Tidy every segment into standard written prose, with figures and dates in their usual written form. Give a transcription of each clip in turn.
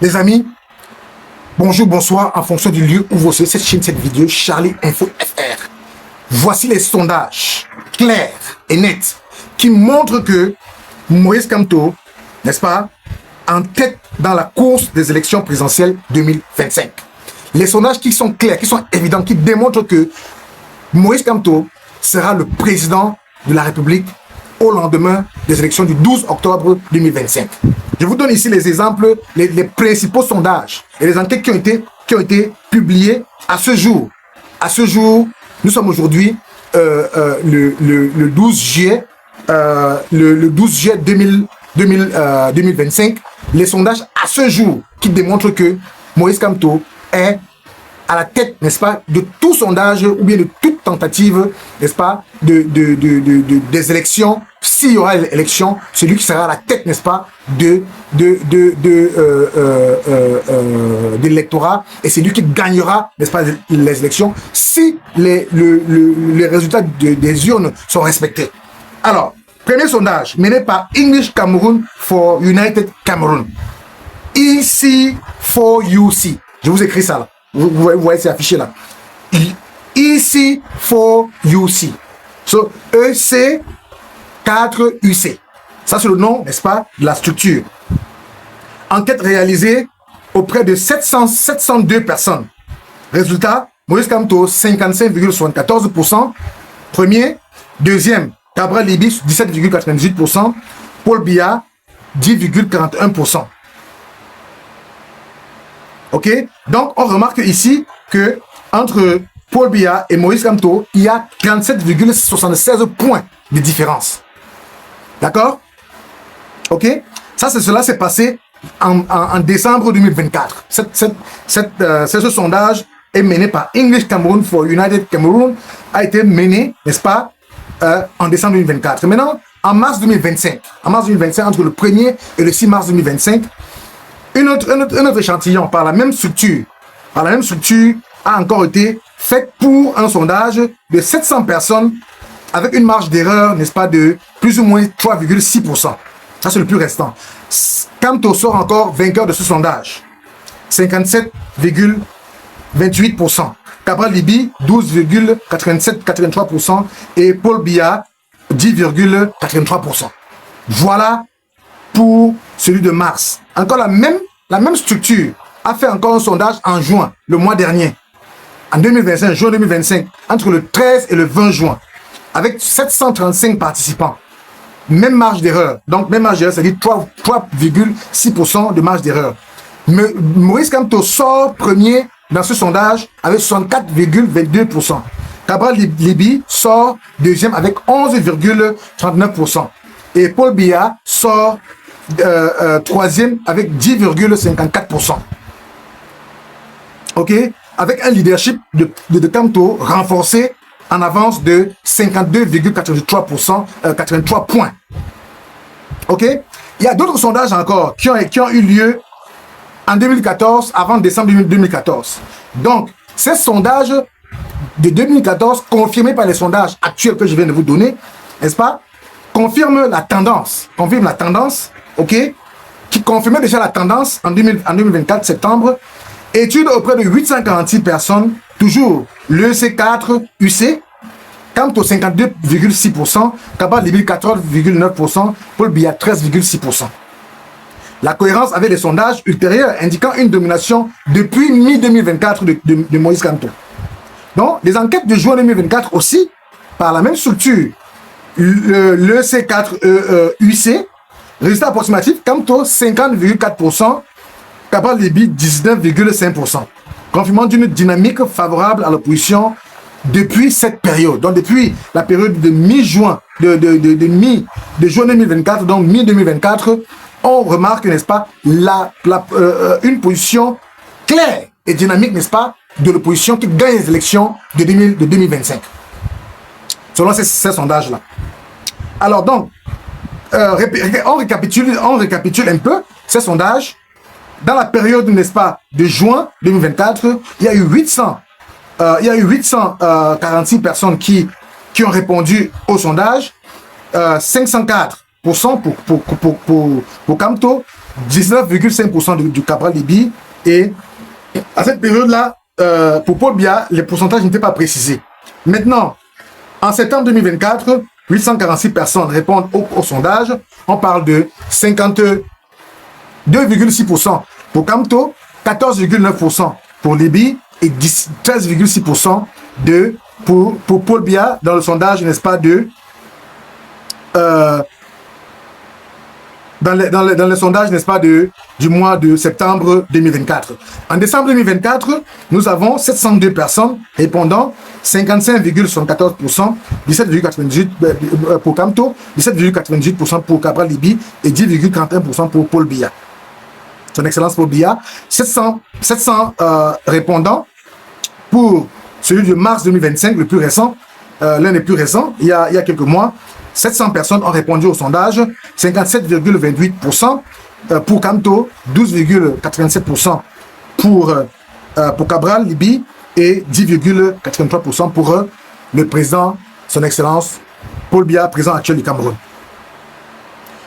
Les amis, bonjour, bonsoir, en fonction du lieu où vous recevez cette chaîne, cette vidéo, Charlie Info FR. Voici les sondages clairs et nets qui montrent que Moïse Kamto, n'est-ce pas, en tête dans la course des élections présidentielles 2025. Les sondages qui sont clairs, qui sont évidents, qui démontrent que Moïse Kamto sera le président de la République au lendemain des élections du 12 octobre 2025. Je vous donne ici les exemples, les principaux sondages et les enquêtes qui ont été publiées à ce jour. À ce jour, nous sommes aujourd'hui le 12 juillet, le 12 juillet 2025. Les sondages à ce jour qui démontrent que Moïse Kamto est à la tête, n'est-ce pas, de tout sondage ou bien de toute tentative, n'est-ce pas, des élections. S'il y aura élection, celui qui sera à la tête, n'est-ce pas, de l'électorat et celui qui gagnera, n'est-ce pas, les élections si les résultats des urnes sont respectés. Alors, premier sondage mené par English Cameroon for United Cameroon. EC4UC. Je vous écris ça là. Vous voyez, c'est affiché là. EC4UC. So, EC4UC. Ça, c'est le nom, n'est-ce pas, de la structure. Enquête réalisée auprès de 702 personnes. Résultat, Moïse Kamto, 55,74%. Premier. Deuxième, Cabral Libi, 17,98%. Paul Biya, 10,41%. Ok, donc on remarque ici que entre Paul Biya et Moïse Kamto, il y a 37,76 points de différence. D'accord? Ok, cela s'est passé en décembre 2024. Ce sondage est mené par English Cameroon for United Cameroon, a été mené, n'est-ce pas, en décembre 2024. Maintenant, en mars 2025, entre le 1er et le 6 mars 2025, un autre échantillon par la même structure a encore été fait pour un sondage de 700 personnes avec une marge d'erreur, n'est-ce pas, de plus ou moins 3,6%. Ça, c'est le plus restant. Kamto sort encore vainqueur de ce sondage. 57,28%. Cabral Libi, 12,83%. Et Paul Biya, 10,83%. Voilà pour celui de mars. Encore la même structure a fait encore un sondage en juin, le mois dernier, en 2025, juin 2025, entre le 13 et le 20 juin, avec 735 participants. Même marge d'erreur. Donc, même marge d'erreur, c'est-à-dire 3,6% de marge d'erreur. Moïse Kamto sort premier dans ce sondage avec 64,22%. Cabral Libi sort deuxième avec 11,39%. Et Paul Biya sort troisième avec 10,54%. Ok, avec un leadership de Kamto renforcé en avance de 52,83%, 83 points. Ok, il y a d'autres sondages encore qui ont eu lieu en 2014, avant décembre 2014. Donc, ces sondages de 2014, confirmés par les sondages actuels que je viens de vous donner, n'est-ce pas, confirment la tendance, ok, qui confirmait déjà la tendance en 2024, septembre. Étude auprès de 846 personnes, toujours l'EC4UC, Kamto 52,6%, Cabral Libi 14,9%, Paul Biya 13,6%. La cohérence avec les sondages ultérieurs indiquant une domination depuis mi-2024 de Moïse Kamto. Donc, les enquêtes de juin 2024 aussi, par la même structure, l'EC4UC, résultat approximatif, Kamto 50,4%, Cabral Libi 19,5%. Confirmant d'une dynamique favorable à l'opposition depuis cette période. Donc depuis la période de mi-juin, de juin 2024, donc mi-2024, on remarque, n'est-ce pas, une position claire et dynamique, n'est-ce pas, de l'opposition qui gagne les élections de 2025. Selon ces sondages-là. Alors donc, on récapitule un peu ces sondages. Dans la période, n'est-ce pas, de juin 2024, il y a eu 846 personnes qui ont répondu au sondage, 504 pour Kamto, 19,5% du Cabral Libye. Et à cette période-là, pour Paul Biya, les pourcentages n'étaient pas précisés. Maintenant, en septembre 2024, 846 personnes répondent au sondage. On parle de 52,6% pour Kamto, 14,9% pour Libye et 13,6% pour Paul Biya dans le sondage, n'est-ce pas, dans le sondage, n'est-ce pas, du mois de septembre 2024. En décembre 2024, nous avons 702 personnes répondant, 55,74%, 17,98% pour Kamto, 17,98% pour Cabral Libye et 10,31% pour Paul Biya. Son Excellence Paul Biya. 700 répondants pour celui de mars 2025, le plus récent, l'un des plus récents, il y a quelques mois. 700 personnes ont répondu au sondage, 57,28% pour Kamto, 12,87% pour Cabral Libye et 10,83% pour le président, son Excellence Paul Biya, président actuel du Cameroun.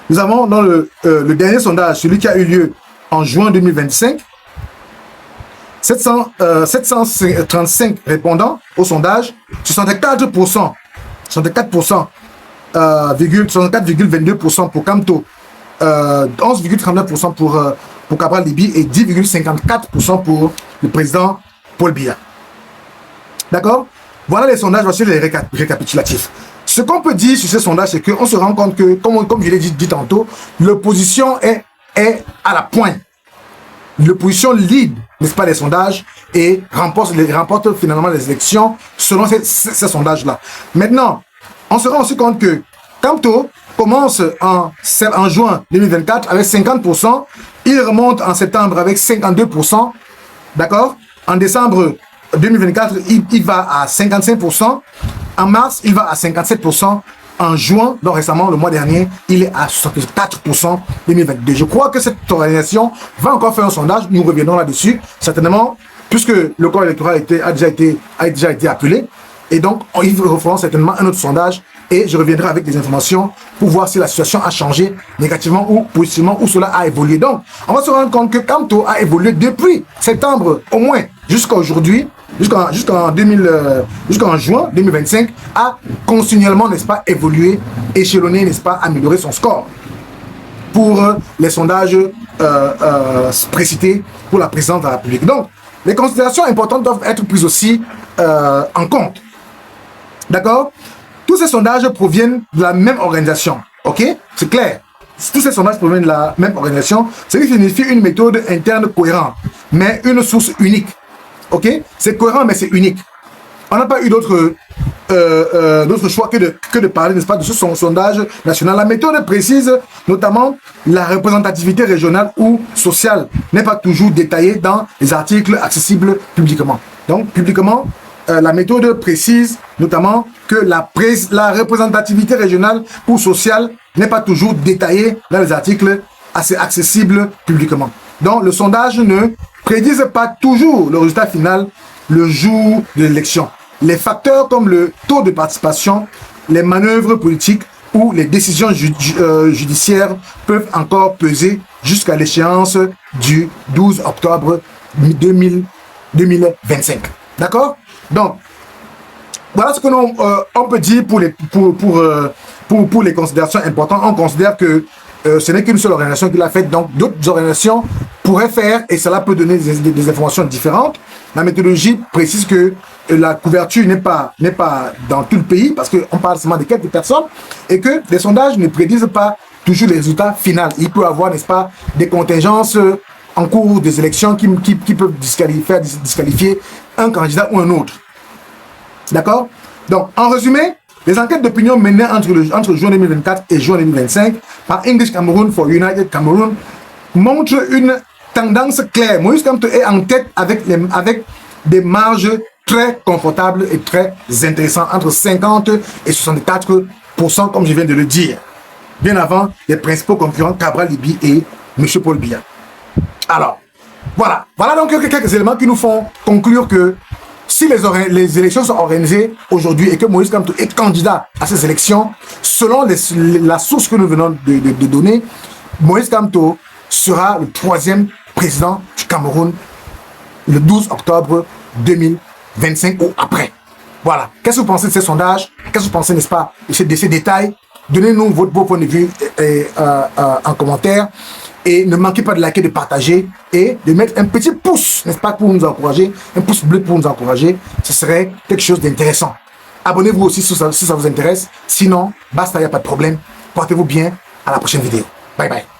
Nous avons dans le dernier sondage, celui qui a eu lieu en juin 2025, 735 répondants au sondage, 64,22% pour Kamto, 11,39% pour Cabral Libye et 10,54% pour le président Paul Biya. D'accord? Voilà les sondages, voici les récapitulatifs. Ce qu'on peut dire sur ces sondages, c'est qu'on se rend compte que, comme je l'ai dit tantôt, l'opposition est à la pointe. L'opposition lead, n'est-ce pas, les sondages et remporte finalement les élections selon ces sondages-là. Maintenant, on se rend aussi compte que Kamto commence en juin 2024 avec 50%, il remonte en septembre avec 52%, d'accord? En décembre 2024, il va à 55%, en mars, il va à 57%, en juin, donc récemment, le mois dernier, il est à 64% 2022. Je crois que cette organisation va encore faire un sondage, nous reviendrons là-dessus, certainement, puisque le corps électoral a déjà été appelé. Et donc, ils referont certainement un autre sondage et je reviendrai avec des informations pour voir si la situation a changé négativement ou positivement, ou cela a évolué. Donc, on va se rendre compte que Kamto a évolué depuis septembre au moins jusqu'à aujourd'hui, jusqu'en juin 2025, a continuellement, n'est-ce pas, évolué, échelonné, n'est-ce pas, amélioré son score pour les sondages précités pour la présidence de la République. Donc, les considérations importantes doivent être prises aussi en compte. D'accord? Tous ces sondages proviennent de la même organisation. Ok? C'est clair. Tous ces sondages proviennent de la même organisation, ce qui signifie une méthode interne cohérente, mais une source unique. Ok? C'est cohérent, mais c'est unique. On n'a pas eu d'autre choix que de parler, n'est-ce pas, de ce sondage national. La méthode précise notamment la représentativité régionale ou sociale n'est pas toujours détaillée dans les articles accessibles publiquement. Donc, publiquement, la méthode précise notamment que la représentativité régionale ou sociale n'est pas toujours détaillée dans les articles assez accessibles publiquement. Donc, le sondage ne prédise pas toujours le résultat final le jour de l'élection. Les facteurs comme le taux de participation, les manœuvres politiques ou les décisions judiciaires peuvent encore peser jusqu'à l'échéance du 12 octobre 2025. D'accord? Donc, voilà ce que on peut dire pour les considérations importantes. On considère que ce n'est qu'une seule organisation qui l'a fait, donc d'autres organisations pourraient faire et cela peut donner des informations différentes. La méthodologie précise que la couverture n'est pas dans tout le pays parce qu'on parle seulement de quelques personnes et que les sondages ne prédisent pas toujours les résultats finaux. Il peut y avoir, n'est-ce pas, des contingences en cours des élections qui peuvent disqualifier un candidat ou un autre. D'accord? Donc, en résumé, les enquêtes d'opinion menées entre juin 2024 et juin 2025 par English Cameroon for United Cameroon montrent une tendance claire. Moïse Kamto est en tête avec des marges très confortables et très intéressantes, entre 50 et 64%, comme je viens de le dire. Bien avant les principaux concurrents Cabral Libye et M. Paul Biya. Alors, voilà donc quelques éléments qui nous font conclure que si les élections sont organisées aujourd'hui et que Moïse Kamto est candidat à ces élections, selon la source que nous venons de donner, Moïse Kamto sera le 3e président du Cameroun le 12 octobre 2025 ou après. Voilà. Qu'est-ce que vous pensez de ces sondages? Qu'est-ce que vous pensez, n'est-ce pas, de ces détails? Donnez-nous votre beau point de vue en commentaire. Et ne manquez pas de liker, de partager et de mettre un petit pouce, n'est-ce pas, pour nous encourager. Un pouce bleu pour nous encourager. Ce serait quelque chose d'intéressant. Abonnez-vous aussi si ça vous intéresse. Sinon, basta, il n'y a pas de problème. Portez-vous bien. À la prochaine vidéo. Bye bye.